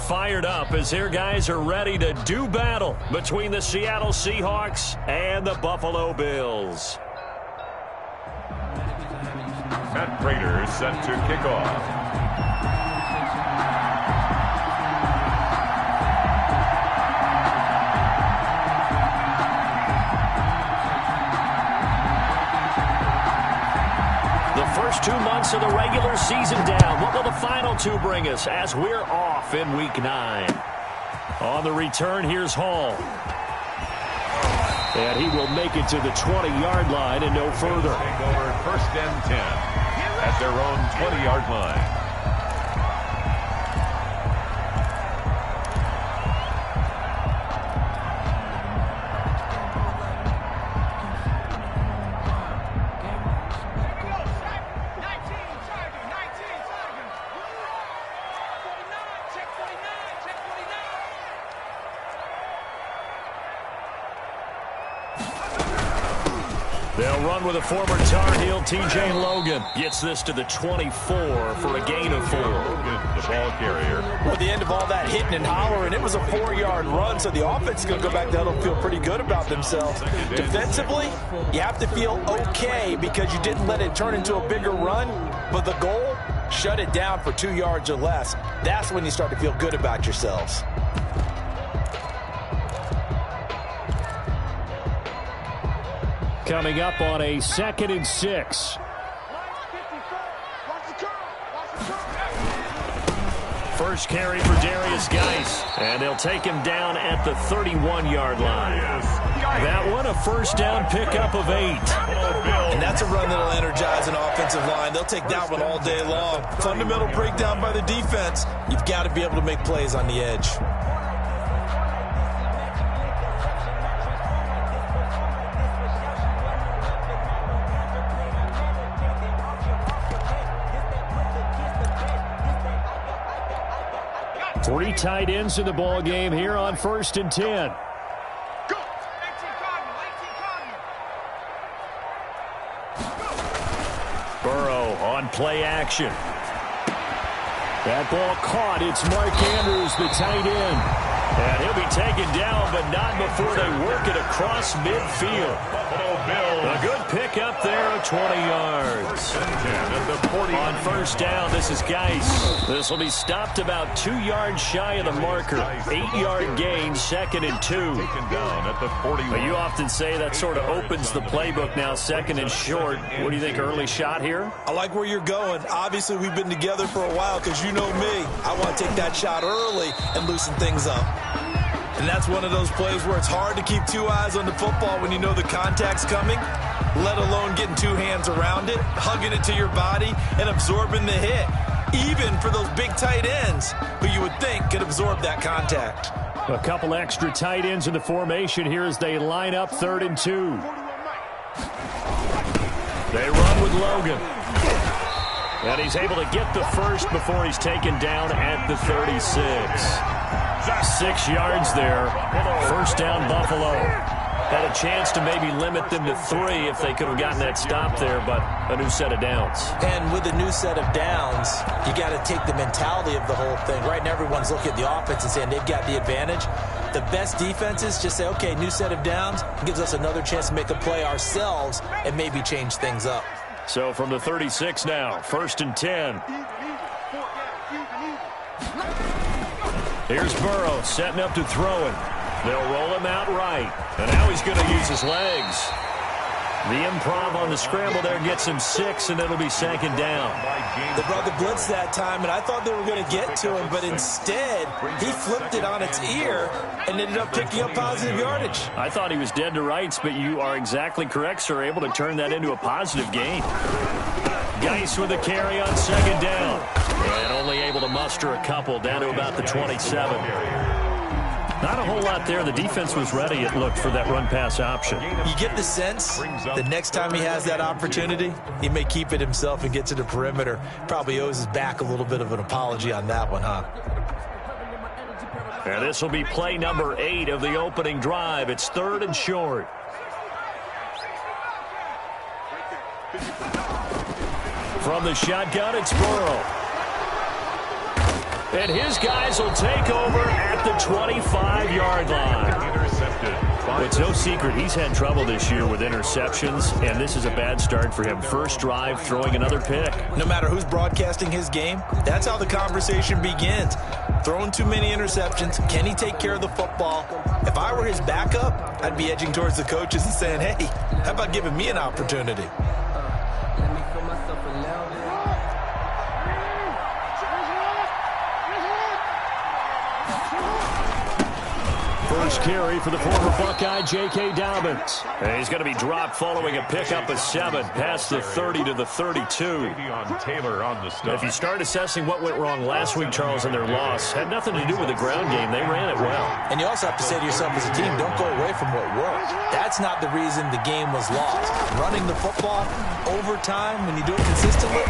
fired up as their guys are ready to do battle between the Seattle Seahawks and the Buffalo Bills. Matt Prater is set to kick off. First 2 months of the regular season down. What will the final two bring us as we're off in Week 9? On the return, here's Hall. And he will make it to the 20-yard line and no further. Over 1st and 10 at their own 20-yard line. They'll run with a former Tar Heel, T.J. Logan. Gets this to the 24 for a gain of 4. Logan, the ball carrier. Well, at the end of all that hitting and hollering, it was a 4-yard run, so the offense is going to go back down and feel pretty good about themselves. Defensively, you have to feel okay because you didn't let it turn into a bigger run, but the goal, shut it down for 2 yards or less. That's when you start to feel good about yourselves. Coming up on a 2nd and 6. First carry for Darius Geis, and they'll take him down at the 31-yard line. That one, a first down pickup of 8. And that's a run that'll energize an offensive line. They'll take that one all day long. Fundamental breakdown by the defense. You've got to be able to make plays on the edge. Three tight ends in the ball game here on 1st and 10. Burrow on play action. That ball caught. It's Mark Andrews, the tight end. And he'll be taken down, but not before they work it across midfield. A good pick up there of 20 yards. On 1st down, this is Geis. This will be stopped about 2 yards shy of the marker. 8-yard gain, 2nd and 2. But you often say that sort of opens the playbook now, 2nd and short. What do you think, early shot here? I like where you're going. Obviously, we've been together for a while because you know me. I want to take that shot early and loosen things up. And that's one of those plays where it's hard to keep 2 eyes on the football when you know the contact's coming, let alone getting 2 hands around it, hugging it to your body, and absorbing the hit, even for those big tight ends who you would think could absorb that contact. A couple extra tight ends in the formation here as they line up 3rd and 2. They run with Logan. And he's able to get the first before he's taken down at the 36. 6 yards there. 1st down, Buffalo. Had a chance to maybe limit them to 3 if they could have gotten that stop there, but a new set of downs. And with a new set of downs, you got to take the mentality of the whole thing. Right now, everyone's looking at the offense and saying they've got the advantage. The best defenses just say, okay, new set of downs gives us another chance to make a play ourselves and maybe change things up. So from the 36 now, 1st and 10. Here's Burrow setting up to throw it. They'll roll him out right. And now he's going to use his legs. The improv on the scramble there gets him 6, and it'll be 2nd down. They brought the blitz that time, and I thought they were going to get to him, but instead he flipped it on its ear and ended up picking up positive yardage. I thought he was dead to rights, but you are exactly correct, sir. Able to turn that into a positive gain. Geis with a carry on 2nd down. And only able to muster a couple down to about the 27. Not a whole lot there. The defense was ready, it looked, for that run-pass option. You get the sense the next time he has that opportunity, he may keep it himself and get to the perimeter. Probably owes his back a little bit of an apology on that one, huh? And this will be play number 8 of the opening drive. It's 3rd and short. From the shotgun, it's Burrow. And his guys will take over at the 25-yard line. Intercepted. It's no secret he's had trouble this year with interceptions, and this is a bad start for him. First drive, throwing another pick. No matter who's broadcasting his game, that's how the conversation begins. Throwing too many interceptions, can he take care of the football? If I were his backup, I'd be edging towards the coaches and saying, hey, how about giving me an opportunity? First carry for the former Buckeye, J.K. Dobbins. And he's going to be dropped following a pickup of 7 past the 30 to the 32. On Taylor on the stop. If you start assessing what went wrong last week, Charles, in their loss, had nothing to do with the ground game. They ran it well. And you also have to say to yourself as a team, don't go away from what worked. That's not the reason the game was lost. Running the football over time, when you do it consistently,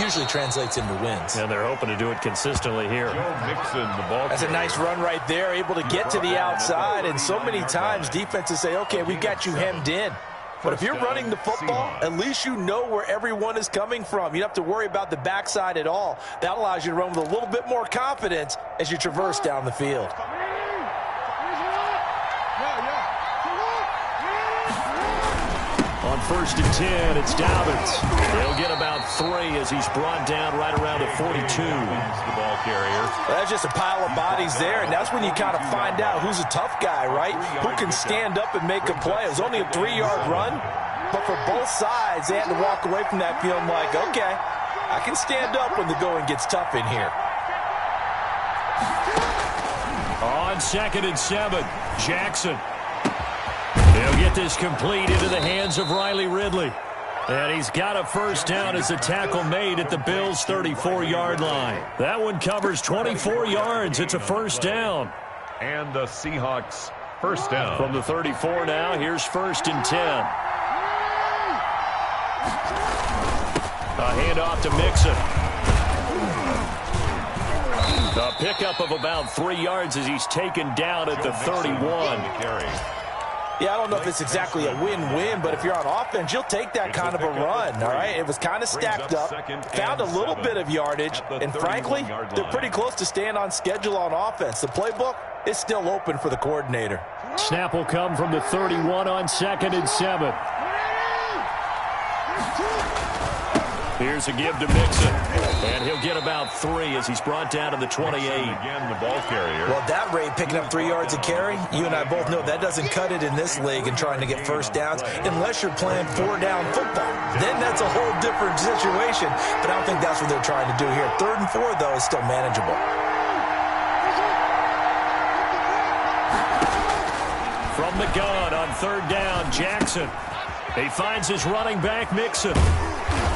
usually translates into wins. And they're hoping to do it consistently here. Mixon, the ball. That's a nice run right there, able to get to the outside. And so many times defenses say, okay, we've got you hemmed in. But if you're running the football, at least you know where everyone is coming from. You don't have to worry about the backside at all. That allows you to run with a little bit more confidence as you traverse down the field. On 1st and 10, it's Dobbins. He'll get about 3 as he's brought down right around the 42. The ball carrier. Well, that's just a pile of bodies there, and that's when you kind of find out who's a tough guy, right? Who can stand up and make a play. It was only a 3-yard run, but for both sides, they had to walk away from that feeling like, okay, I can stand up when the going gets tough in here. On 2nd and 7, Jackson. He'll get this complete into the hands of Riley Ridley. And he's got a first down as the tackle made at the Bills' 34-yard line. That one covers 24 yards. It's a first down. And the Seahawks first down. From the 34 now, here's 1st and 10. A handoff to Mixon. A pickup of about 3 yards as he's taken down at the 31. Yeah, I don't know if it's exactly a win-win, but if you're on offense, you'll take that kind of a run, all right? It was kind of stacked up, found a little bit of yardage, and frankly, they're pretty close to staying on schedule on offense. The playbook is still open for the coordinator. Snap will come from the 31 on 2nd and 7. Here's a give to Mixon, and he'll get about 3 as he's brought down to the 28. Again, the ball carrier. Well, that rate, picking up 3 yards a carry, you and I both know that doesn't cut it in this league and trying to get first downs unless you're playing 4-down football. Then that's a whole different situation, but I don't think that's what they're trying to do here. 3rd and 4, though, is still manageable. From the gun on 3rd down, Jackson. He finds his running back, Mixon.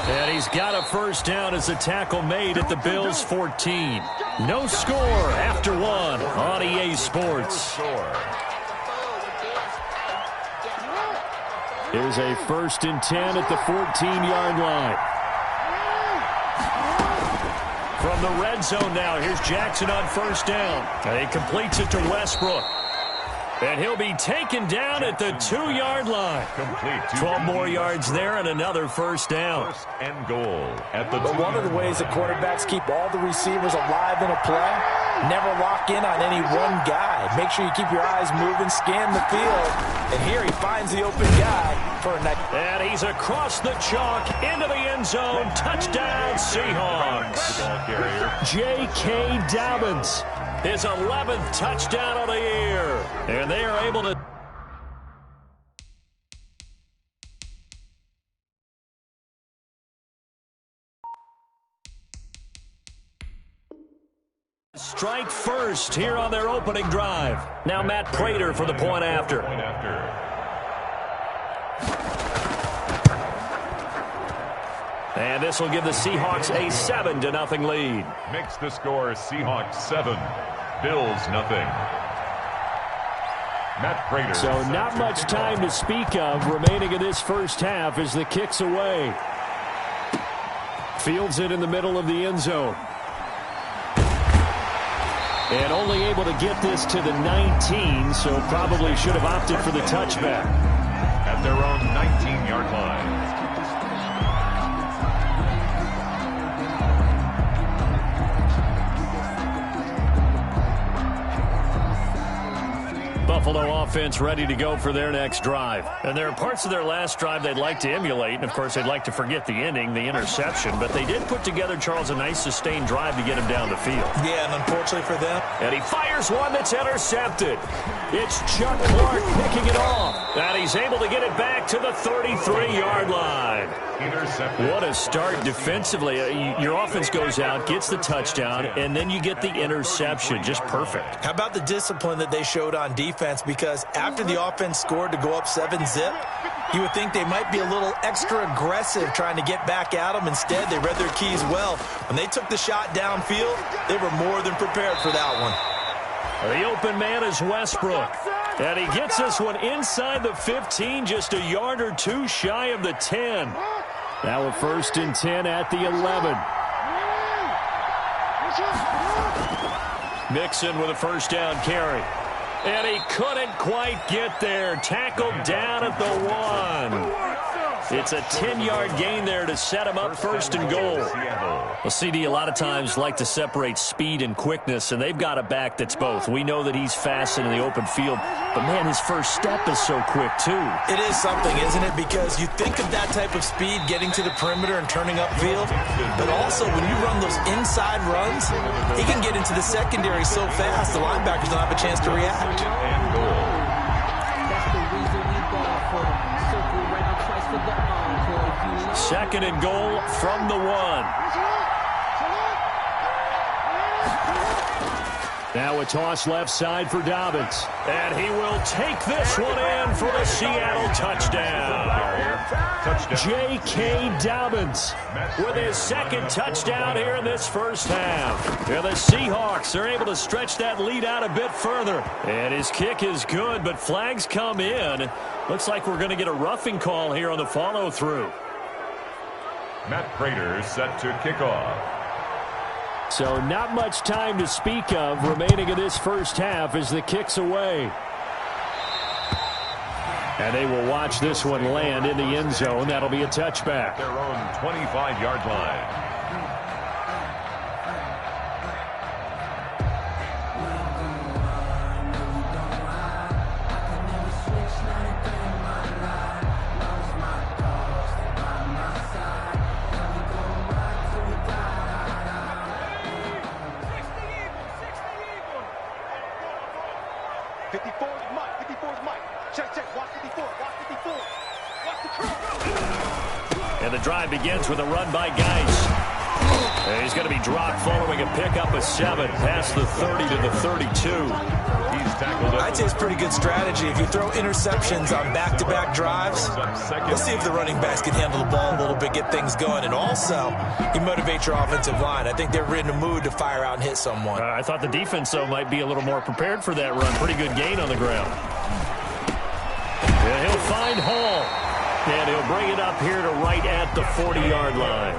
And he's got a first down as the tackle made at the Bills' 14. No score after 1 on EA Sports. Here's a 1st and 10 at the 14-yard line. From the red zone now, here's Jackson on 1st down. And he completes it to Westbrook. And he'll be taken down at the 2-yard line. Complete. 12 more yards there and another first down. First and goal at the But one of the ways that quarterbacks keep all the receivers alive in a play, never lock in on any one guy. Make sure you keep your eyes moving, scan the field. And here he finds the open guy for a night. And he's across the chalk into the end zone. Touchdown, Seahawks. J.K. Dobbins. His 11th touchdown of the year. And they are able to strike first here on their opening drive. Now Matt Prater for the point after. And this will give the Seahawks a 7-0 lead. Makes the score Seahawks 7, Bills nothing. Matt Prater. So not much time to speak of remaining in this first half as the kick's away. Fields it in the middle of the end zone. And only able to get this to the 19, so probably should have opted for the touchback. At their own 19-yard line. Buffalo offense ready to go for their next drive. And there are parts of their last drive they'd like to emulate, and, of course, they'd like to forget the ending, the interception. But they did put together, Charles, a nice sustained drive to get him down the field. Yeah, and unfortunately for them. And he fires one that's intercepted. It's Chuck Clark picking it off. And he's able to get it back to the 33-yard line. Intercepted. What a start defensively. Your offense goes out, gets the touchdown, and then you get the interception. Just perfect. How about the discipline that they showed on defense? Because after the offense scored to go up 7-zip, you would think they might be a little extra aggressive trying to get back at them. Instead, they read their keys well. When they took the shot downfield, they were more than prepared for that one. The open man is Westbrook. And he gets this one inside the 15, just a yard or two shy of the 10. Now a 1st and 10 at the 11. Mixon with a first down carry. And he couldn't quite get there. Tackled down at the 1. It's a 10-yard gain there to set him up 1st and goal. Well, CD a lot of times like to separate speed and quickness, and they've got a back that's both. We know that he's fast in the open field, but, man, his first step is so quick, too. It is something, isn't it? Because you think of that type of speed getting to the perimeter and turning upfield, but also when you run those inside runs, he can get into the secondary so fast the linebackers don't have a chance to react. Second and goal from the 1. Now a toss left side for Dobbins. And he will take this one in for the Seattle touchdown. J.K. Dobbins with his second touchdown here in this first half. And the Seahawks are able to stretch that lead out a bit further. And his kick is good, but flags come in. Looks like we're going to get a roughing call here on the follow-through. Matt Prater set to kick off. So not much time to speak of remaining in this first half as the kick's away. And they will watch this one land in the end zone. That'll be a touchback. Their own 25-yard line. And the drive begins with a run by Geis. And he's going to be dropped following a pickup of 7 past the 30 to the 32. He's tackled. I'd say it's pretty good strategy. If you throw interceptions on back-to-back drives, let's see if the running backs can handle the ball a little bit, get things going. And also, you motivate your offensive line. I think they're in the mood to fire out and hit someone. I thought the defense, though, might be a little more prepared for that run. Pretty good gain on the ground. And he'll find Hall. And he'll bring it up here to right at the 40-yard line.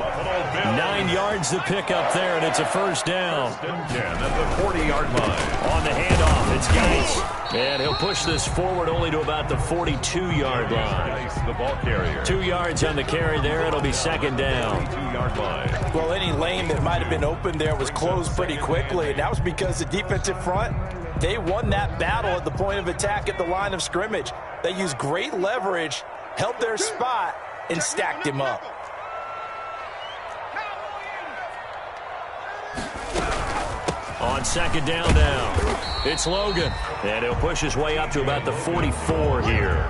9 yards to pick up there, and it's a first down. At the 40-yard line. On the handoff, it's Geis. And he'll push this forward only to about the 42-yard line. The ball carrier. 2 yards on the carry there. It'll be second down. 2-yard line. Well, any lane that might have been open there was closed pretty quickly, and that was because the defensive front, they won that battle at the point of attack at the line of scrimmage. They used great leverage, held their spot, and stacked him up. On second down now, it's Logan. And he'll push his way up to about the 44 here.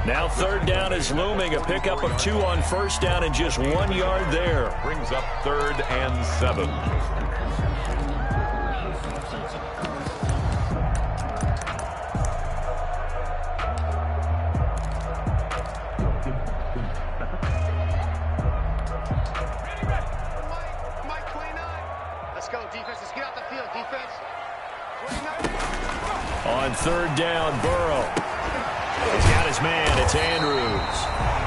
Now third down is looming. A pickup of 2 on first down and just 1 yard there. Brings up 3rd and 7. On third down, Burrow. He's got his man. It's Andrews.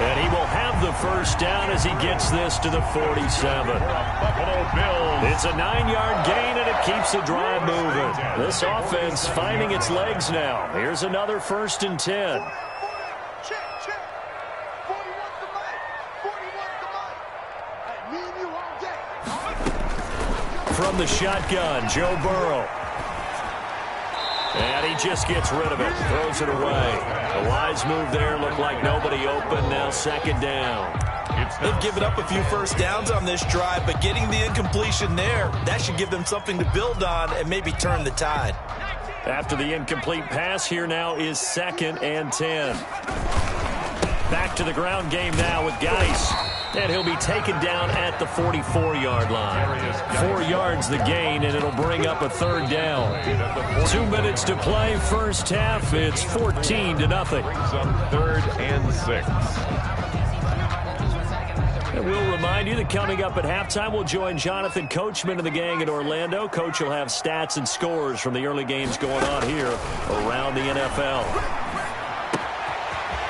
And he will have the first down as he gets this to the 47. Buffalo Bills. It's a 9-yard gain, and it keeps the drive moving. This offense finding its legs now. Here's another 1st and 10. From the shotgun, Joe Burrow. And he just gets rid of it, throws it away. A wise move there, looked like nobody open, now second down. They've given up a few first downs on this drive, but getting the incompletion there, that should give them something to build on and maybe turn the tide. After the incomplete pass, here now is 2nd and 10. Back to the ground game now with Geis. And he'll be taken down at the 44-yard line. 4 yards the gain, and it'll bring up a 3rd down. 2 minutes to play, first half. It's 14-0. Brings up 3rd and 6. And we'll remind you that coming up at halftime, we'll join Jonathan Coachman and the gang in Orlando. Coach will have stats and scores from the early games going on here around the NFL.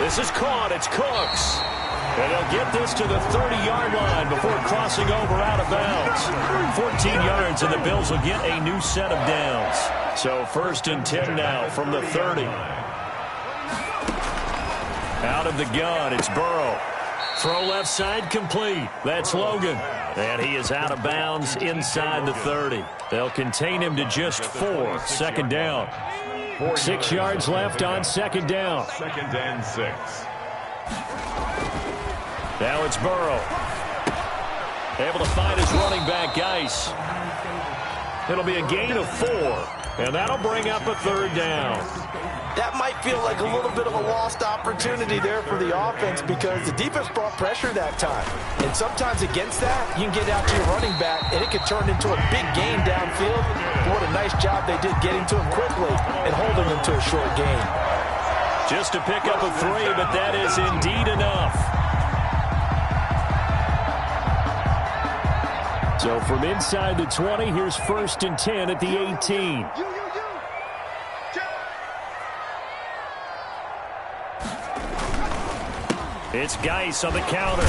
This is caught. It's Cooks. And he'll get this to the 30-yard line before crossing over out of bounds. 14 yards, and the Bills will get a new set of downs. So 1st and 10 now from the 30. Out of the gun, it's Burrow. Throw left side complete. That's Logan. And he is out of bounds inside the 30. They'll contain him to just 4. 2nd down. 6 yards left on 2nd down. 2nd and 6. Now it's Burrow. Able to find his running back, Geis. It'll be a gain of 4. And that'll bring up a 3rd down. That might feel like a little bit of a lost opportunity there for the offense because the defense brought pressure that time. And sometimes against that, you can get out to your running back, and it could turn into a big gain downfield. But what a nice job they did getting to him quickly and holding him to a short gain. Just to pick up a 3, but that is indeed enough. So from inside the 20, here's 1st and 10 at the 18. It's Geis on the counter.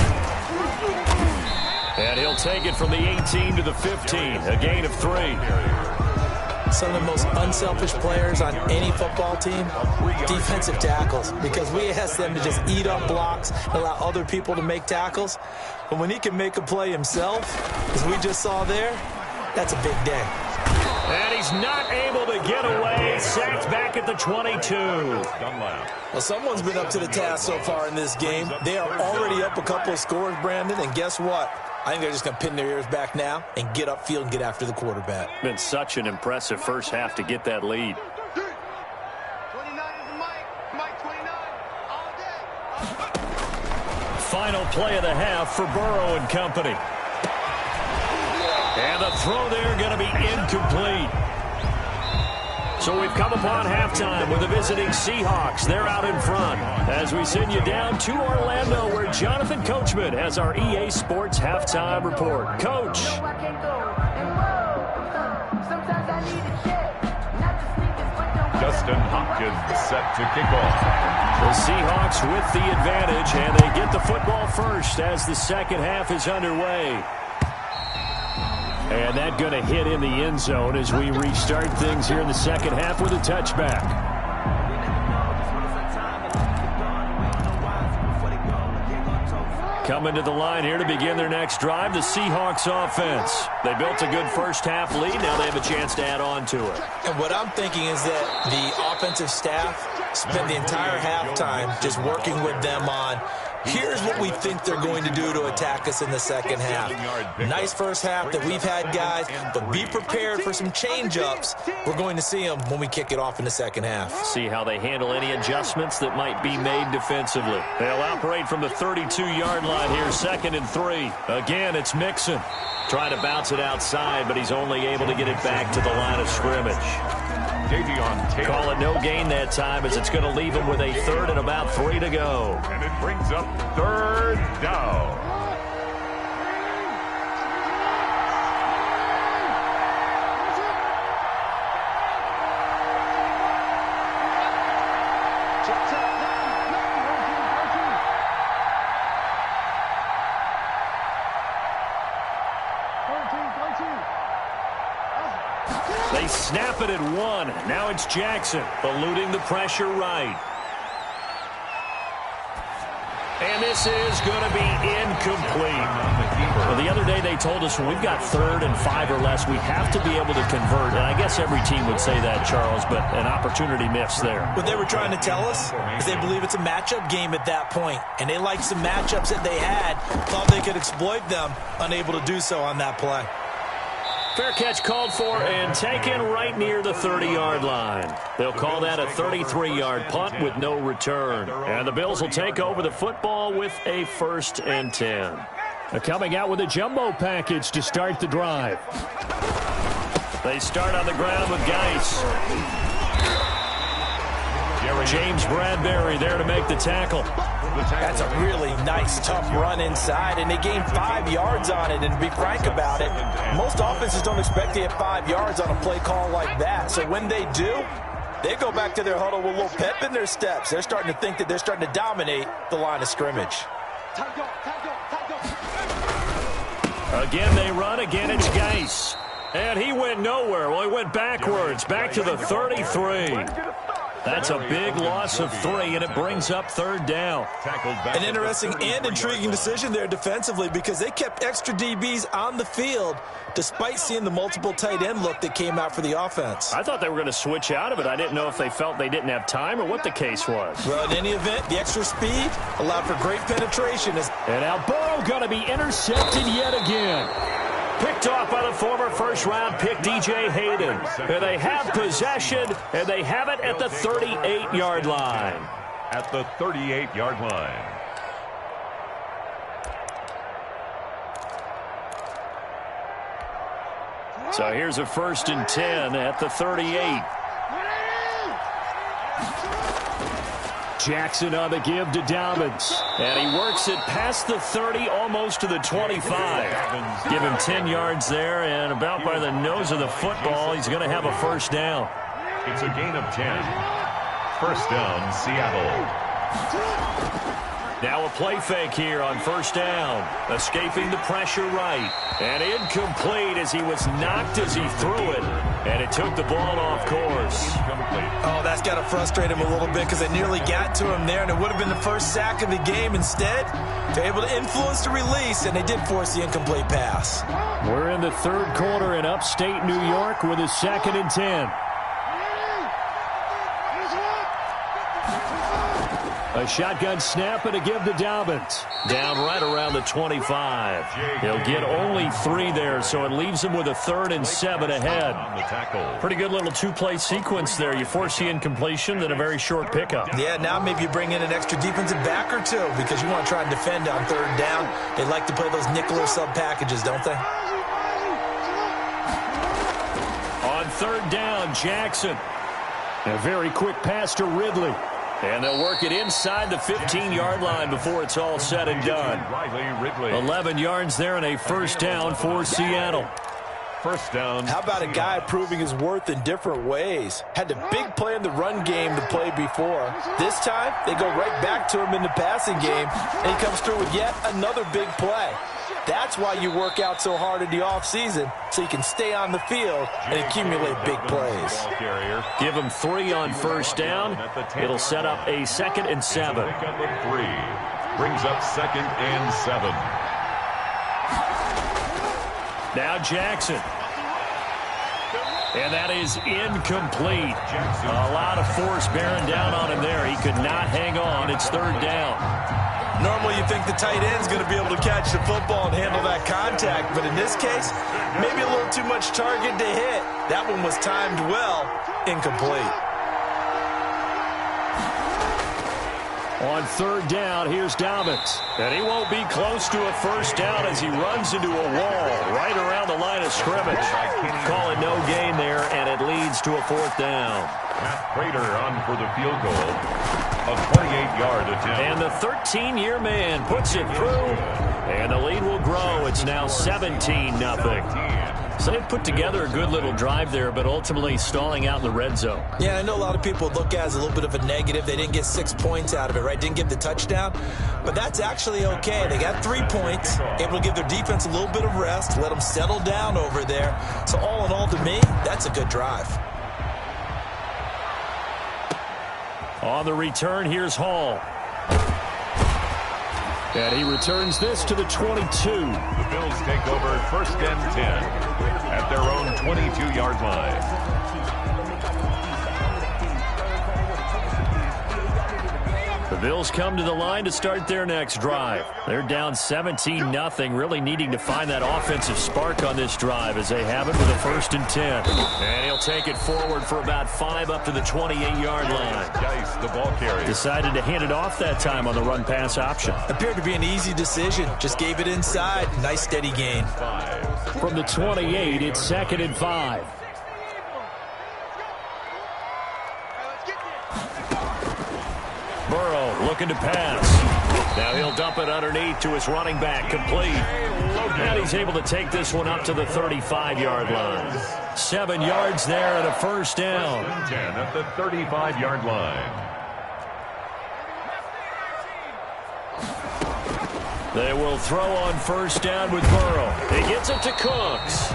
And he'll take it from the 18 to the 15, a gain of 3. Some of the most unselfish players on any football team, defensive tackles, because we ask them to just eat up blocks and allow other people to make tackles. But when he can make a play himself, as we just saw there, that's a big day. And he's not able to get away. Sacked back at the 22. Well, someone's been up to the task so far in this game. They are already up a couple of scores, Brandon, and guess what? I think they're just going to pin their ears back now and get upfield and get after the quarterback. Been such an impressive first half to get that lead. 29 is the Mike 29, all day. Final play of the half for Burrow and company. And the throw there going to be incomplete. So we've come upon halftime with the visiting Seahawks. They're out in front as we send you down to Orlando where Jonathan Coachman has our EA Sports Halftime Report. Coach. Justin Hopkins set to kick off. The Seahawks with the advantage, and they get the football first as the second half is underway. And that going to hit in the end zone as we restart things here in the second half with a touchback. Coming to the line here to begin their next drive, the Seahawks offense. They built a good first half lead. Now they have a chance to add on to it. And what I'm thinking is that the offensive staff spent the entire halftime just working with them on here's what we think they're going to do to attack us in the second half. Nice first half that we've had, guys, but be prepared for some change-ups. We're going to see them when we kick it off in the second half. See how they handle any adjustments that might be made defensively. They'll operate from the 32-yard line here, 2nd and 3. Again, it's Mixon. Trying to bounce it outside, but he's only able to get it back to the line of scrimmage. Call it no gain that time as it's going to leave him with a 3rd and about 3 to go. And it brings up 3rd down. They snap it at 1. Now it's Jackson eluding the pressure right. And this is going to be incomplete. Well, the other day they told us when we've got 3rd and 5 or less, we have to be able to convert. And I guess every team would say that, Charles, but an opportunity missed there. What they were trying to tell us is they believe it's a matchup game at that point. And they liked some matchups that they had, thought they could exploit them, unable to do so on that play. Fair catch called for and taken right near the 30-yard line. They'll call that a 33-yard punt with no return. And the Bills will take over the football with a 1st and 10. They're coming out with a jumbo package to start the drive. They start on the ground with Geis. James Bradbury there to make the tackle. That's a really nice, tough run inside, and they gained 5 yards on it. And to be frank about it, most offenses don't expect to get 5 yards on a play call like that. So when they do, they go back to their huddle with a little pep in their steps. They're starting to think that they're starting to dominate the line of scrimmage. Again, they run. Again, it's Geis. And he went nowhere. Well, he went backwards, back to the 33. That's a big loss of 3, and it brings up 3rd down. An interesting and intriguing decision there defensively because they kept extra DBs on the field despite seeing the multiple tight end look that came out for the offense. I thought they were going to switch out of it. I didn't know if they felt they didn't have time or what the case was. Well, in any event, the extra speed allowed for great penetration. And now Burrow going to be intercepted yet again. Picked off by the former first-round pick, DJ Hayden. And they have possession, and they have it at the 38-yard line. At the 38-yard line. So here's a 1st and 10 at the 38. Jackson on the give to Dobbins. And he works it past the 30, almost to the 25. Give him 10 yards there, and about by the nose of the football, he's going to have a 1st down. It's a gain of 10. 1st down, Seattle. Now a play fake here on 1st down. Escaping the pressure right. And incomplete as he was knocked as he threw it. And it took the ball off course. Oh, that's got to frustrate him a little bit because they nearly got to him there, and it would have been the 1st sack of the game. Instead, they're able to influence the release, and they did force the incomplete pass. We're in the 3rd quarter in upstate New York with a 2nd and 10. A shotgun snap and a give to Dobbins. Down right around the 25. He'll get only 3 there, so it leaves him with a 3rd and 7 ahead. Pretty good little 2-play sequence there. You force the incompletion, then a very short pickup. Yeah, now maybe you bring in an extra defensive back or 2 because you want to try and defend on 3rd down. They like to play those nickel or sub packages, don't they? On 3rd down, Jackson. A very quick pass to Ridley. And they'll work it inside the 15-yard line before it's all said and done. 11 yards there and a 1st down for Seattle. 1st down. How about a guy proving his worth in different ways? Had a big play in the run game the play before. This time, they go right back to him in the passing game, and he comes through with yet another big play. That's why you work out so hard in the offseason, so you can stay on the field and accumulate big plays. Give him 3 on 1st down. It'll set up a 2nd and 7. Brings up 2nd and 7. Now Jackson. And that is incomplete. A lot of force bearing down on him there. He could not hang on. It's 3rd down. Normally you think the tight end's going to be able to catch the football and handle that contact, but in this case, maybe a little too much target to hit. That one was timed well, incomplete. On 3rd down, here's Dobbins. And he won't be close to a 1st down as he runs into a wall right around the line of scrimmage. Call it no gain there, and it leads to a 4th down. Matt Prater on for the field goal. A 28-yard attempt. And the 13-year man puts it through, and the lead will grow. It's now 17-0. So they put together a good little drive there, but ultimately stalling out in the red zone. Yeah, I know a lot of people look at it as a little bit of a negative. They didn't get 6 points out of it, right? Didn't get the touchdown. But that's actually okay. They got 3 points, able to give their defense a little bit of rest, let them settle down over there. So all in all, to me, that's a good drive. On the return, here's Hall. And he returns this to the 22. The Bills take over 1st and 10 at their own 22-yard line. The Bills come to the line to start their next drive. They're down 17-0, really needing to find that offensive spark on this drive as they have it with a 1st and 10. And he'll take it forward for about 5 up to the 28-yard line. Geis, the ball carrier. Decided to hand it off that time on the run-pass option. Appeared to be an easy decision. Just gave it inside. Nice steady gain. From the 28, it's 2nd and 5. Burrow looking to pass. Now he'll dump it underneath to his running back, complete. And he's able to take this one up to the 35-yard line. 7 yards there and a 1st down. 10 at the 35-yard line. They will throw on 1st down with Burrow. He gets it to Cooks.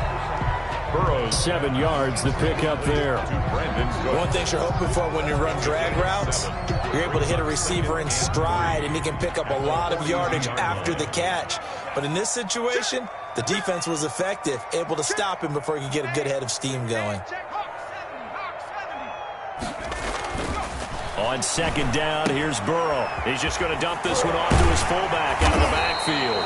Burrow 7 yards, the pickup there. One thing you're hoping for when you run drag routes, you're able to hit a receiver in stride, and he can pick up a lot of yardage after the catch. But in this situation, the defense was effective, able to stop him before he could get a good head of steam going. On 2nd down, here's Burrow. He's just going to dump this one off to his fullback out of the backfield.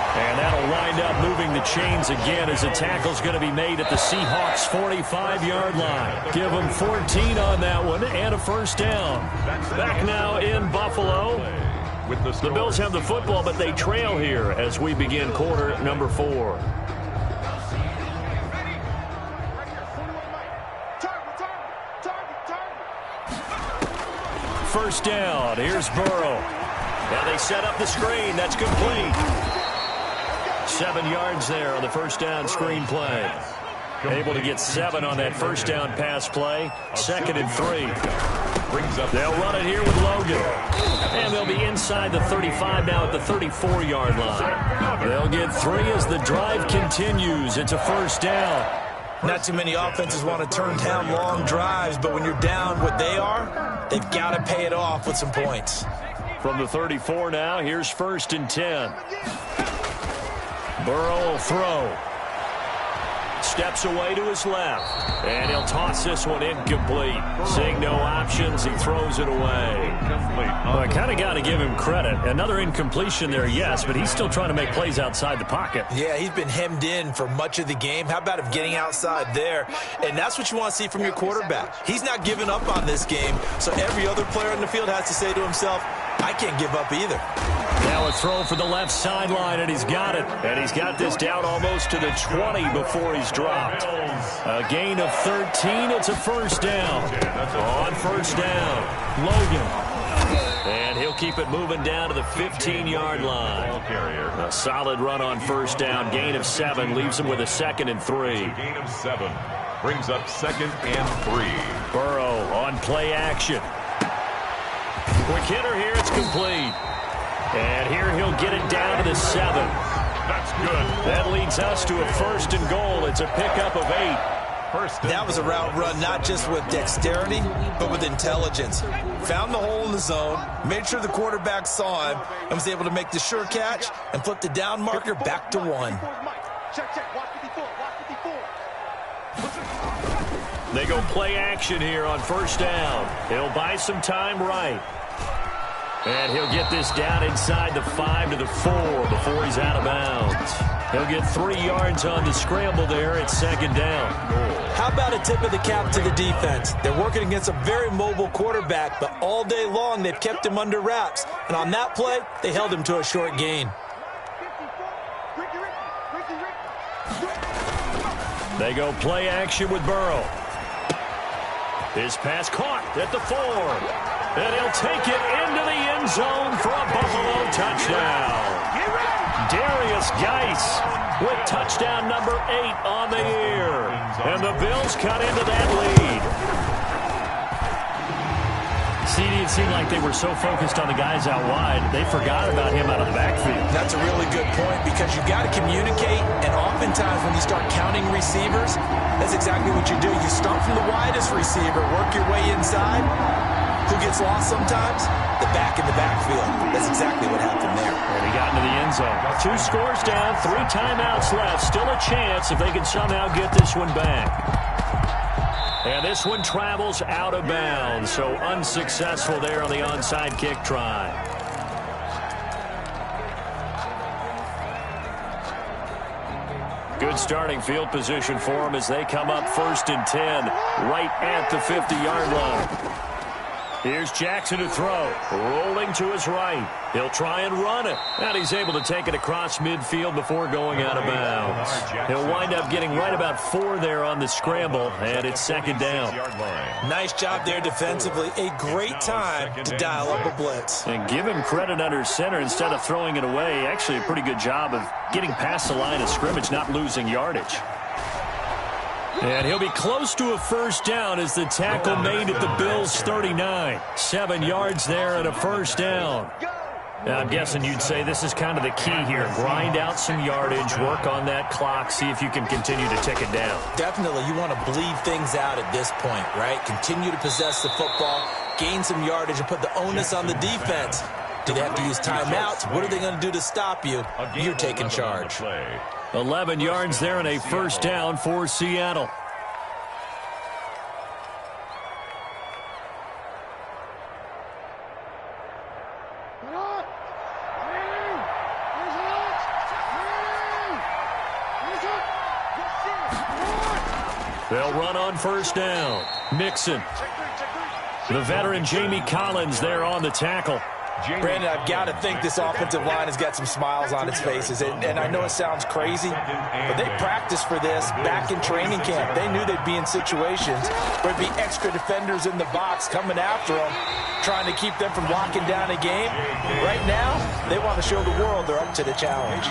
And that'll wind up moving the chains again as the tackle's going to be made at the Seahawks' 45-yard line. Give them 14 on that one and a 1st down. Back now in Buffalo. The Bills have the football, but they trail here as we begin quarter number 4. First down. Here's Burrow. Now they set up the screen. That's complete. 7 yards there on the 1st down screen play. Able to get 7 on that 1st down pass play. 2nd and 3. They'll run it here with Logan. And they'll be inside the 35 now at the 34-yard line. They'll get 3 as the drive continues. It's a 1st down. Not too many offenses want to turn down long drives, but when you're down what they are, they've got to pay it off with some points. From the 34 now, here's 1st and 10. Burrow will throw. Steps away to his left. And he'll toss this one incomplete. Seeing no options, he throws it away. Well, I kind of got to give him credit. Another incompletion there, yes, but he's still trying to make plays outside the pocket. Yeah, he's been hemmed in for much of the game. How about him getting outside there? And that's what you want to see from your quarterback. He's not giving up on this game, so every other player in the field has to say to himself, I can't give up either. Now a throw for the left sideline, and he's got it. And he's got this down almost to the 20 before he's dropped. A gain of 13. It's a 1st down. On 1st down, Logan. And he'll keep it moving down to the 15-yard line. A solid run on 1st down. Gain of 7 leaves him with a 2nd and 3. Gain of 7 brings up 2nd and 3. Burrow on play action. Quick hitter here, it's complete. And here he'll get it down to the 7. That's good. That leads us to a 1st and goal. It's a pickup of 8. That was a route run not just with dexterity, but with intelligence. Found the hole in the zone, made sure the quarterback saw him, and was able to make the sure catch and flip the down marker back to 1. They go play action here on 1st down. He'll buy some time right. And he'll get this down inside the 5 to the 4 before he's out of bounds. He'll get 3 yards on the scramble there at 2nd down. How about a tip of the cap to the defense? They're working against a very mobile quarterback, but all day long they've kept him under wraps. And on that play, they held him to a short gain. They go play action with Burrow. His pass caught at the 4. And he'll take it into the end zone for a Buffalo touchdown. Darius Geis with touchdown number 8 on the year. And the Bills cut into that lead. CD, it seemed like they were so focused on the guys out wide, they forgot about him out of the backfield. That's a really good point because you got to communicate, and oftentimes when you start counting receivers, that's exactly what you do. You start from the widest receiver, work your way inside. Who gets lost sometimes? The back in the backfield. That's exactly what happened there. And he got into the end zone. 2 scores down, 3 timeouts left. Still a chance if they can somehow get this one back. And this one travels out of bounds, so unsuccessful there on the onside kick try. Good starting field position for them as they come up 1st and 10, right at the 50-yard line. Here's Jackson to throw, rolling to his right. He'll try and run it, and he's able to take it across midfield before going out of bounds. He'll wind up getting right about 4 there on the scramble, and it's 2nd down. Nice job there defensively. A great time to dial up a blitz. And give him credit under center instead of throwing it away. Actually a pretty good job of getting past the line of scrimmage, not losing yardage. And he'll be close to a 1st down as the tackle made at the Bills' 39. 7 yards there and a 1st down. Now, I'm guessing you'd say this is kind of the key here. Grind out some yardage, work on that clock, see if you can continue to tick it down. Definitely, you want to bleed things out at this point, right? Continue to possess the football, gain some yardage, and put the onus on the defense. Do they have to use timeouts? What are they going to do to stop you? You're taking charge. 11 yards there and a 1st down for Seattle. They'll run on 1st down. Mixon. The veteran Jamie Collins there on the tackle. Brandon, I've got to think this offensive line has got some smiles on its faces. And I know it sounds crazy, but they practiced for this back in training camp. They knew they'd be in situations where there'd be extra defenders in the box coming after them, trying to keep them from locking down a game. Right now, they want to show the world they're up to the challenge.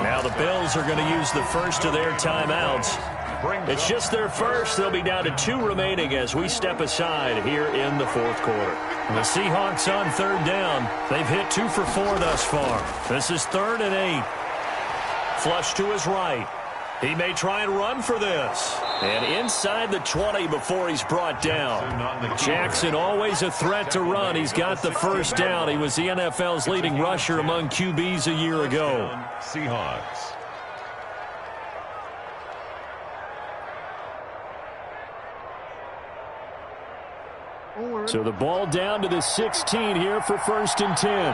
Now the Bills are going to use the first of their timeouts. It's just their first. They'll be down to 2 remaining as we step aside here in the 4th quarter. The Seahawks on 3rd down. They've hit 2 for 4 thus far. This is 3rd and 8. Flush to his right. He may try and run for this. And inside the 20 before he's brought down. Jackson always a threat to run. He's got the 1st down. He was the NFL's leading rusher among QBs a year ago. Seahawks. So the ball down to the 16 here for 1st and 10.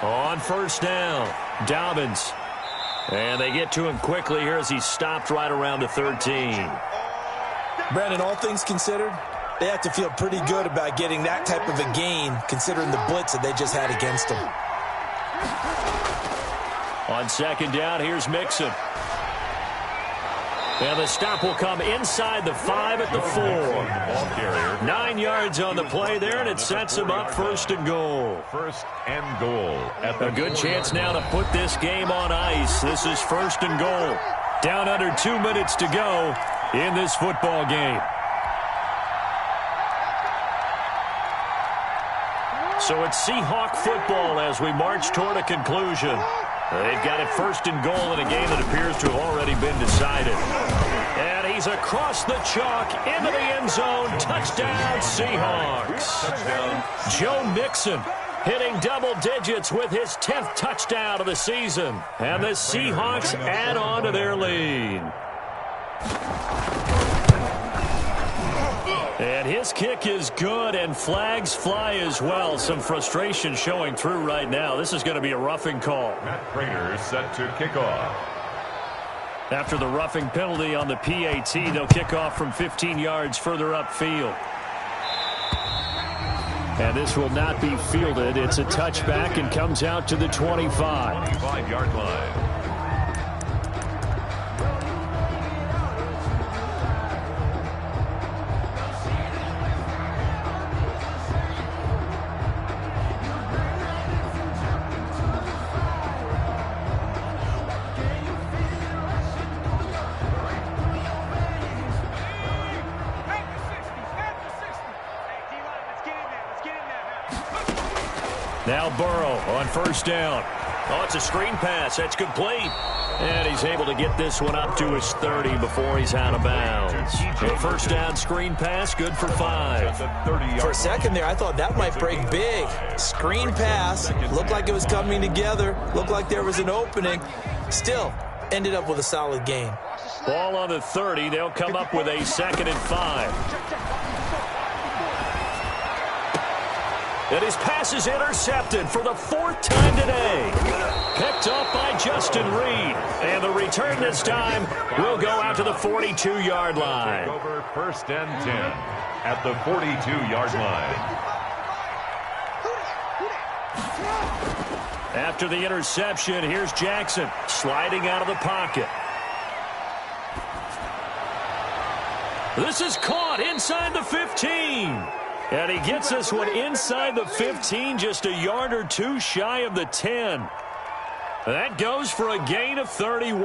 On 1st down, Dobbins. And they get to him quickly here as he stopped right around the 13. Brandon, all things considered, they have to feel pretty good about getting that type of a gain considering the blitz that they just had against them. On 2nd down, here's Mixon. And the stop will come inside the 5 at the 4. 9 yards on the play there, and it sets him up 1st and goal. 1st and goal. A good chance now to put this game on ice. This is 1st and goal. Down under 2 minutes to go in this football game. So it's Seahawk football as we march toward a conclusion. They've got it 1st and goal in a game that appears to have already been decided. And he's across the chalk into the end zone. Touchdown, Seahawks. Touchdown. Joe Mixon hitting double digits with his 10th touchdown of the season. And the Seahawks add on to their lead. And his kick is good, and flags fly as well. Some frustration showing through right now. This is going to be a roughing call. Matt Prater set to kick off. After the roughing penalty on the PAT, they'll kick off from 15 yards further upfield. And this will not be fielded. It's a touchback and comes out to the 25. 25-yard line. Now Burrow on 1st down. Oh, it's a screen pass. That's complete. And he's able to get this one up to his 30 before he's out of bounds. A first down screen pass, good for 5. For a second there, I thought that might break big. Screen pass, looked like it was coming together, looked like there was an opening. Still, ended up with a solid gain. Ball on the 30, they'll come up with a 2nd and 5. And his pass is intercepted for the 4th time today. Picked off by Justin Reed. And the return this time will go out to the 42-yard line. Over 1st and 10 at the 42-yard line. After the interception, here's Jackson sliding out of the pocket. This is caught inside the 15. And he gets this one inside the 15, just a yard or two shy of the 10. That goes for a gain of 31.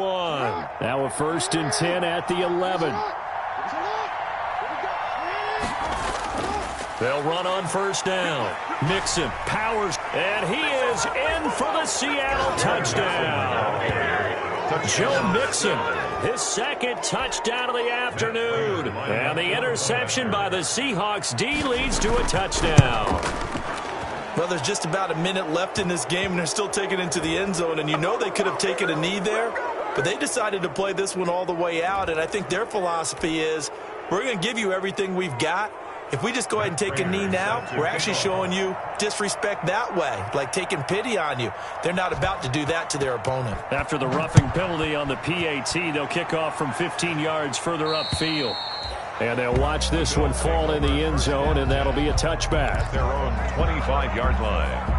Now a 1st and 10 at the 11. They'll run on 1st down. Mixon powers, and he is in for the Seattle touchdown. Joe Mixon, his 2nd touchdown of the afternoon. And the interception by the Seahawks D leads to a touchdown. Well, there's just about a minute left in this game, and they're still taking it into the end zone. And you know they could have taken a knee there, but they decided to play this one all the way out. And I think their philosophy is, we're going to give you everything we've got. If we just go ahead and take a knee now, we're actually showing you disrespect that way, like taking pity on you. They're not about to do that to their opponent. After the roughing penalty on the PAT, they'll kick off from 15 yards further upfield. And they'll watch this one fall in the end zone, and that'll be a touchback. At their own 25-yard line.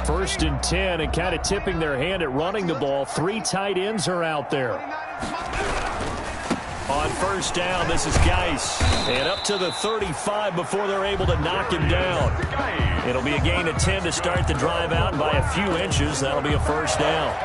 First and 10, and kind of tipping their hand at running the ball. 3 tight ends are out there. On 1st down, this is Geis. And up to the 35 before they're able to knock him down. It'll be a gain of 10 to start the drive out, and by a few inches, that'll be a 1st down.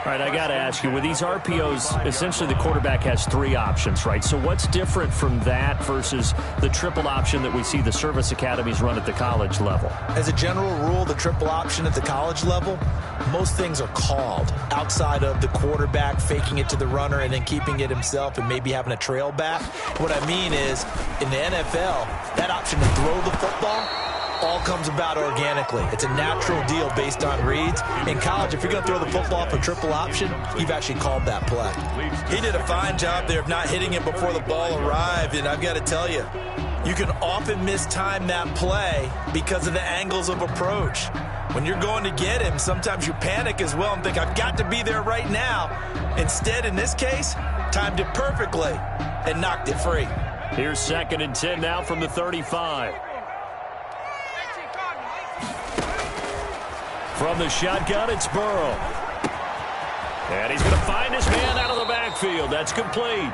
All right, I got to ask you, with these RPOs, essentially the quarterback has 3 options, right? So what's different from that versus the triple option that we see the service academies run at the college level? As a general rule, the triple option at the college level, most things are called outside of the quarterback faking it to the runner and then keeping it himself and maybe having a trail back. What I mean is, in the NFL, that option to throw the football all comes about organically. It's a natural deal based on reads. In college, if you're going to throw the football off a triple option, you've actually called that play. He did a fine job there of not hitting it before the ball arrived, and I've got to tell you, you can often mistime that play because of the angles of approach. When you're going to get him, sometimes you panic as well and think, I've got to be there right now. Instead, in this case, timed it perfectly and knocked it free. Here's 2nd and 10 now from the 35. From the shotgun, it's Burrow. And he's going to find his man out of the backfield. That's complete.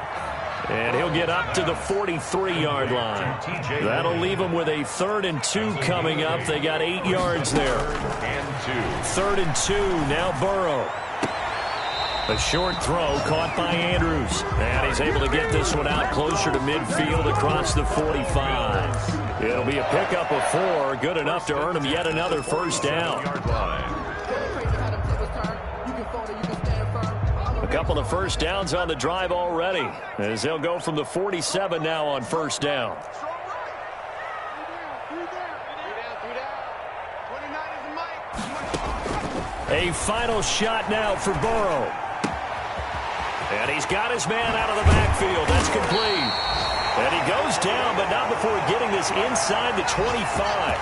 And he'll get up to the 43-yard line. That'll leave him with a 3rd and 2 coming up. They got 8 yards there. 3rd and 2, now Burrow. A short throw caught by Andrews. And he's able to get this one out closer to midfield across the 45. It'll be a pickup of 4, good enough to earn him yet another 1st down. A couple of 1st downs on the drive already, as they'll go from the 47 now on 1st down. A final shot now for Burrow. And he's got his man out of the backfield. That's complete. And he goes down, but not before getting this inside the 25.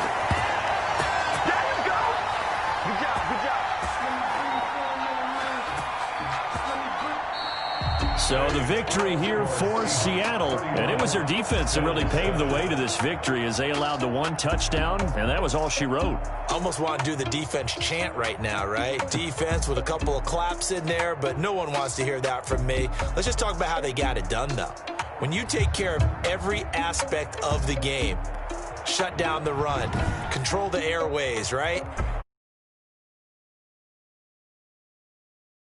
So the victory here for Seattle, and it was their defense that really paved the way to this victory as they allowed the 1 touchdown, and that was all she wrote. Almost want to do the defense chant right now, right? Defense with a couple of claps in there, but no one wants to hear that from me. Let's just talk about how they got it done, though. When you take care of every aspect of the game, shut down the run, control the airways, right?